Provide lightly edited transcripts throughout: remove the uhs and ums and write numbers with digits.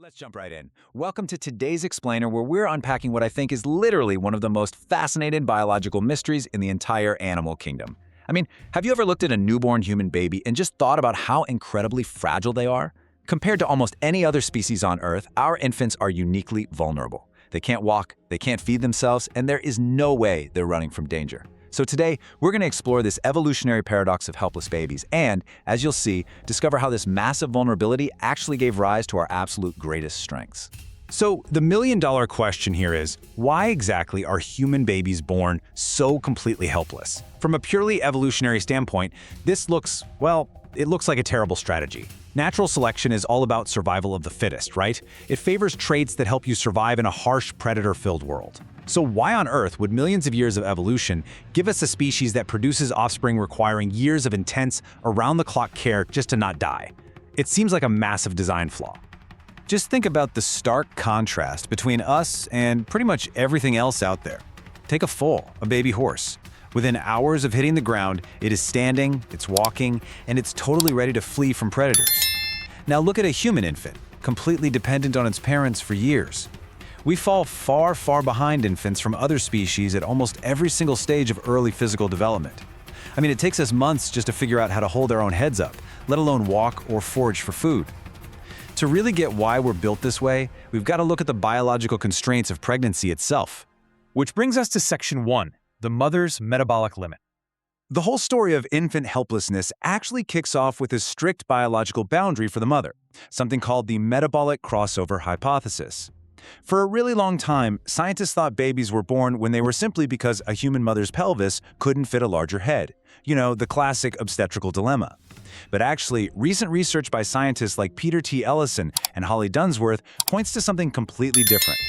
Let's jump right in. Welcome to today's Explainer, where we're unpacking what I think is literally one of the most fascinating biological mysteries in the entire animal kingdom. I mean, have you ever looked at a newborn human baby and just thought about how incredibly fragile they are? Compared to almost any other species on Earth, our infants are uniquely vulnerable. They can't walk, they can't feed themselves, and there is no way they're running from danger. So today, we're going to explore this evolutionary paradox of helpless babies and, as you'll see, discover how this massive vulnerability actually gave rise to our absolute greatest strengths. So the million-dollar question here is, why exactly are human babies born so completely helpless? From a purely evolutionary standpoint, this looks like a terrible strategy. Natural selection is all about survival of the fittest, right? It favors traits that help you survive in a harsh, predator-filled world. So why on earth would millions of years of evolution give us a species that produces offspring requiring years of intense, around-the-clock care just to not die? It seems like a massive design flaw. Just think about the stark contrast between us and pretty much everything else out there. Take a foal, a baby horse. Within hours of hitting the ground, it is standing, it's walking, and it's totally ready to flee from predators. Now look at a human infant, completely dependent on its parents for years. We fall far, far behind infants from other species at almost every single stage of early physical development. I mean, it takes us months just to figure out how to hold our own heads up, let alone walk or forage for food. To really get why we're built this way, we've got to look at the biological constraints of pregnancy itself. Which brings us to Section 1, the mother's metabolic limit. The whole story of infant helplessness actually kicks off with a strict biological boundary for the mother, something called the Metabolic Crossover Hypothesis. For a really long time, scientists thought babies were born when they were simply because a human mother's pelvis couldn't fit a larger head. You know, the classic obstetrical dilemma. But actually, recent research by scientists like Peter T. Ellison and Holly Dunsworth points to something completely different.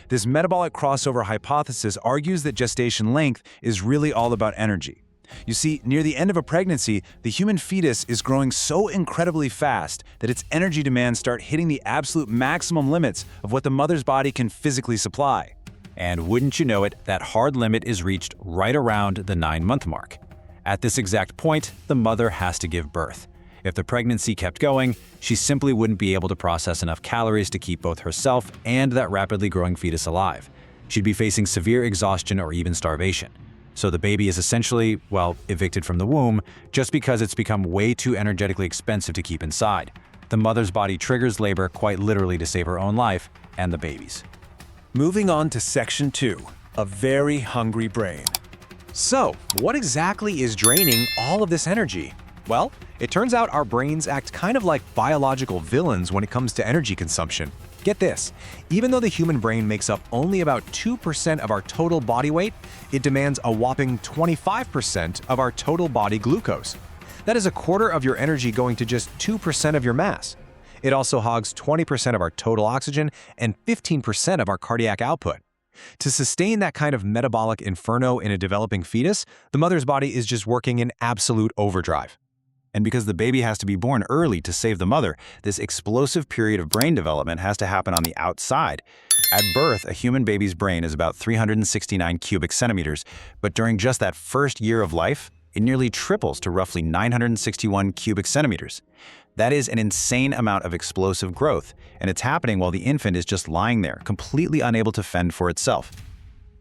This metabolic crossover hypothesis argues that gestation length is really all about energy. You see, near the end of a pregnancy, the human fetus is growing so incredibly fast that its energy demands start hitting the absolute maximum limits of what the mother's body can physically supply. And wouldn't you know it, that hard limit is reached right around the 9-month mark. At this exact point, the mother has to give birth. If the pregnancy kept going, she simply wouldn't be able to process enough calories to keep both herself and that rapidly growing fetus alive. She'd be facing severe exhaustion or even starvation. So the baby is essentially, evicted from the womb just because it's become way too energetically expensive to keep inside. The mother's body triggers labor quite literally to save her own life and the baby's. Moving on to Section 2, a very hungry brain. So, what exactly is draining all of this energy? Well, it turns out our brains act kind of like biological villains when it comes to energy consumption. Get this, even though the human brain makes up only about 2% of our total body weight, it demands a whopping 25% of our total body glucose. That is a quarter of your energy going to just 2% of your mass. It also hogs 20% of our total oxygen and 15% of our cardiac output. To sustain that kind of metabolic inferno in a developing fetus, the mother's body is just working in absolute overdrive. And because the baby has to be born early to save the mother, this explosive period of brain development has to happen on the outside. At birth, a human baby's brain is about 369 cubic centimeters, but during just that first year of life, it nearly triples to roughly 961 cubic centimeters. That is an insane amount of explosive growth, and it's happening while the infant is just lying there, completely unable to fend for itself.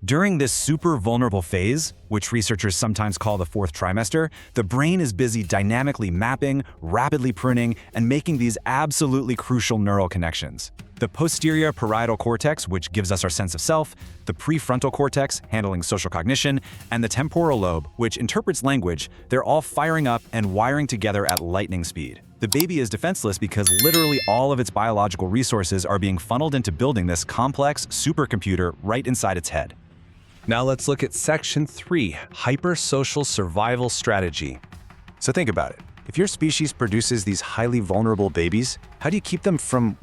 During this super vulnerable phase, which researchers sometimes call the 4th trimester, the brain is busy dynamically mapping, rapidly pruning, and making these absolutely crucial neural connections. The posterior parietal cortex, which gives us our sense of self, the prefrontal cortex, handling social cognition, and the temporal lobe, which interprets language, they're all firing up and wiring together at lightning speed. The baby is defenseless because literally all of its biological resources are being funneled into building this complex supercomputer right inside its head. Now let's look at Section 3, hypersocial survival strategy. So think about it. If your species produces these highly vulnerable babies, how do you keep them from,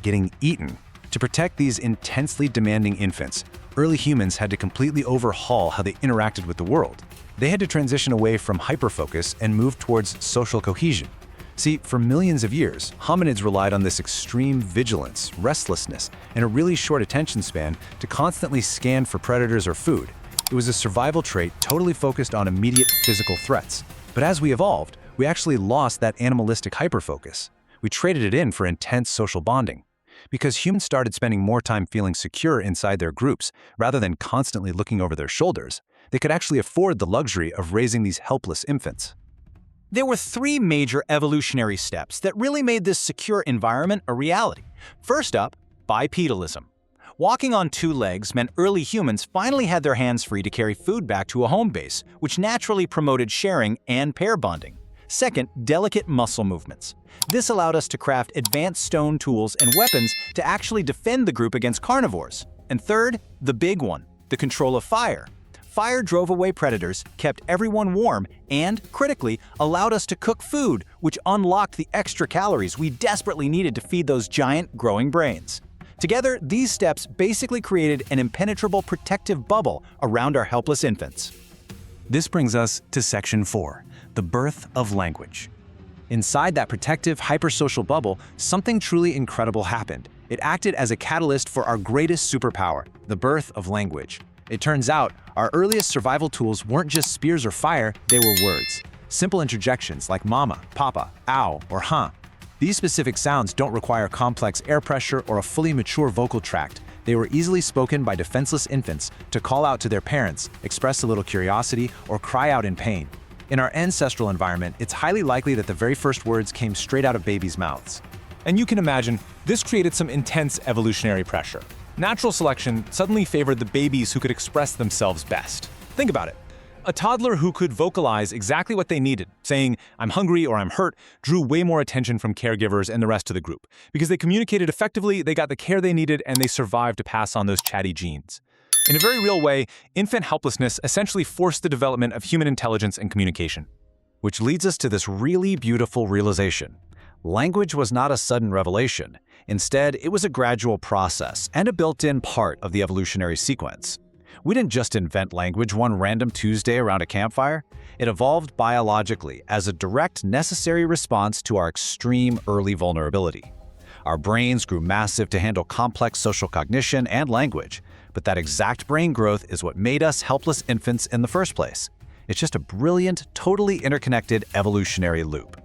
getting eaten? To protect these intensely demanding infants, early humans had to completely overhaul how they interacted with the world. They had to transition away from hyperfocus and move towards social cohesion. See, for millions of years, hominids relied on this extreme vigilance, restlessness, and a really short attention span to constantly scan for predators or food. It was a survival trait totally focused on immediate physical threats. But as we evolved, we actually lost that animalistic hyperfocus. We traded it in for intense social bonding. because humans started spending more time feeling secure inside their groups rather than constantly looking over their shoulders. They could actually afford the luxury of raising these helpless infants. There were three major evolutionary steps that really made this secure environment a reality. First up, bipedalism. Walking on two legs meant early humans finally had their hands free to carry food back to a home base, which naturally promoted sharing and pair bonding. Second, delicate muscle movements. This allowed us to craft advanced stone tools and weapons to actually defend the group against carnivores. And third, the big one, the control of fire. Fire drove away predators, kept everyone warm, and, critically, allowed us to cook food, which unlocked the extra calories we desperately needed to feed those giant, growing brains. Together, these steps basically created an impenetrable protective bubble around our helpless infants. This brings us to Section 4, the birth of language. Inside that protective, hypersocial bubble, something truly incredible happened. It acted as a catalyst for our greatest superpower, the birth of language. It turns out, our earliest survival tools weren't just spears or fire, they were words. Simple interjections like mama, papa, ow, or huh. These specific sounds don't require complex air pressure or a fully mature vocal tract. They were easily spoken by defenseless infants to call out to their parents, express a little curiosity, or cry out in pain. In our ancestral environment, it's highly likely that the very first words came straight out of babies' mouths. And you can imagine, this created some intense evolutionary pressure. Natural selection suddenly favored the babies who could express themselves best. Think about it. A toddler who could vocalize exactly what they needed, saying, "I'm hungry" or "I'm hurt," drew way more attention from caregivers and the rest of the group. Because they communicated effectively, they got the care they needed, and they survived to pass on those chatty genes. In a very real way, infant helplessness essentially forced the development of human intelligence and communication. Which leads us to this really beautiful realization. Language was not a sudden revelation. Instead, it was a gradual process and a built-in part of the evolutionary sequence. We didn't just invent language one random Tuesday around a campfire. It evolved biologically as a direct, necessary response to our extreme early vulnerability. Our brains grew massive to handle complex social cognition and language, but that exact brain growth is what made us helpless infants in the first place. It's just a brilliant, totally interconnected evolutionary loop.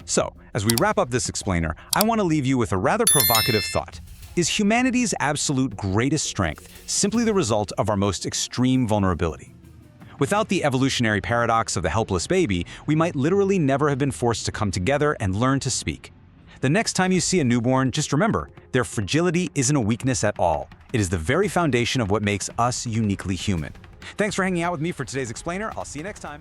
So, as we wrap up this explainer, I want to leave you with a rather provocative thought. Is humanity's absolute greatest strength simply the result of our most extreme vulnerability? Without the evolutionary paradox of the helpless baby, we might literally never have been forced to come together and learn to speak. The next time you see a newborn, just remember, their fragility isn't a weakness at all. It is the very foundation of what makes us uniquely human. Thanks for hanging out with me for today's explainer. I'll see you next time.